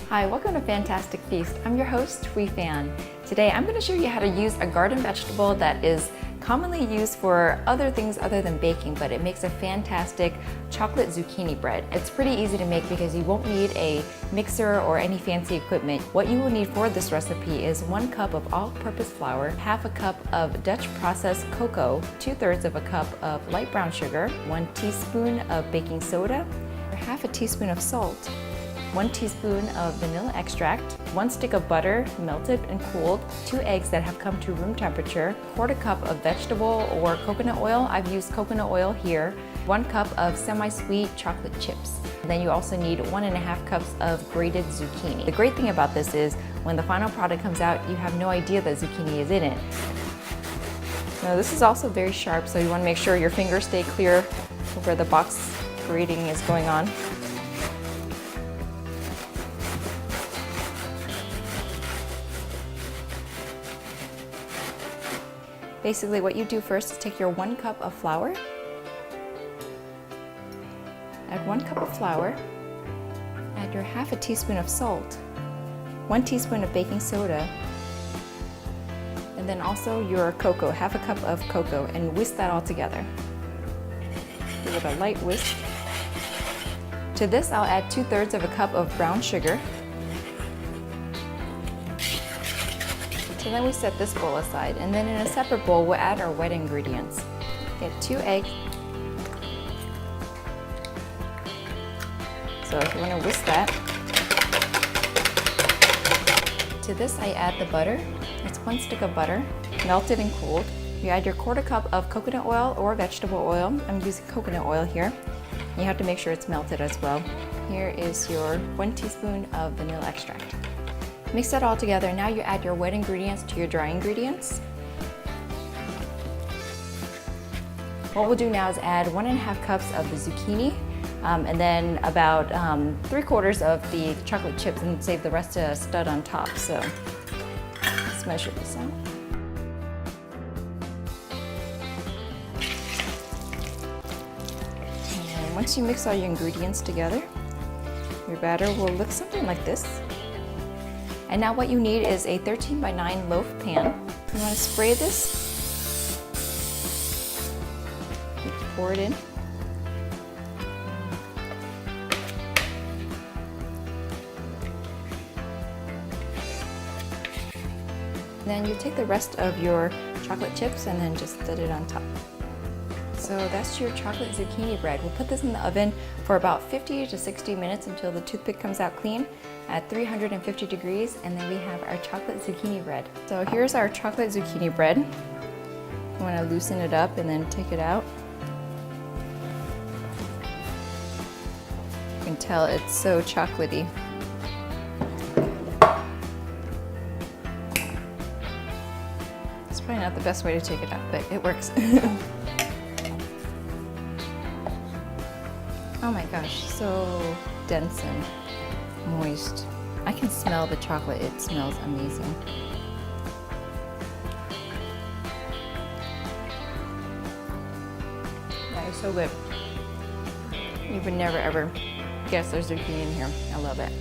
Hi, welcome to Phantastic Feast. I'm your host, Thuy Phan. Today I'm going to show you how to use a garden vegetable that is commonly used for other things other than baking, but it makes a fantastic chocolate zucchini bread. It's pretty easy to make because you won't need a mixer or any fancy equipment. What you will need for this recipe is 1 cup of all-purpose flour, half a cup of Dutch processed cocoa, 2/3 of a cup of light brown sugar, 1 teaspoon of baking soda, half a teaspoon of salt, 1 teaspoon of vanilla extract, 1 stick of butter melted and cooled, 2 eggs that have come to room temperature, 1/4 cup of vegetable or coconut oil. I've used coconut oil here, 1 cup of semi-sweet chocolate chips. And then you also need 1.5 cups of grated zucchini. The great thing about this is when the final product comes out, you have no idea that zucchini is in it. Now this is also very sharp, so you want to make sure your fingers stay clear of where the box grating is going on. Basically, what you do first is take your 1 cup of flour, add 1 cup of flour, add your half a teaspoon of salt, 1 teaspoon of baking soda, and then also your cocoa, half a cup of cocoa, and whisk that all together. Give it a light whisk. To this, I'll add 2/3 of a cup of brown sugar. So then we set this bowl aside, and then in a separate bowl we'll add our wet ingredients. Get 2 eggs. So if you want to whisk that. To this I add the butter. It's 1 stick of butter, melted and cooled. You add your 1/4 cup of coconut oil or vegetable oil. I'm using coconut oil here. You have to make sure it's melted as well. Here is your 1 teaspoon of vanilla extract. Mix that all together. Now you add your wet ingredients to your dry ingredients. What we'll do now is add 1.5 cups of the zucchini and then about 3/4 of the chocolate chips, and save the rest to stud on top. So let's measure this out. And once you mix all your ingredients together, your batter will look something like this. And now what you need is a 13x9 loaf pan. You want to spray this. You pour it in. Then you take the rest of your chocolate chips and then just set it on top. So that's your chocolate zucchini bread. We'll put this in the oven for about 50 to 60 minutes until the toothpick comes out clean at 350 degrees, and then we have our chocolate zucchini bread. So here's our chocolate zucchini bread. You want to loosen it up and then take it out. You can tell it's so chocolatey. It's probably not the best way to take it out, but it works. Oh my gosh, so dense and moist. I can smell the chocolate. It smells amazing. That is so good. You would never ever guess there's zucchini in here. I love it.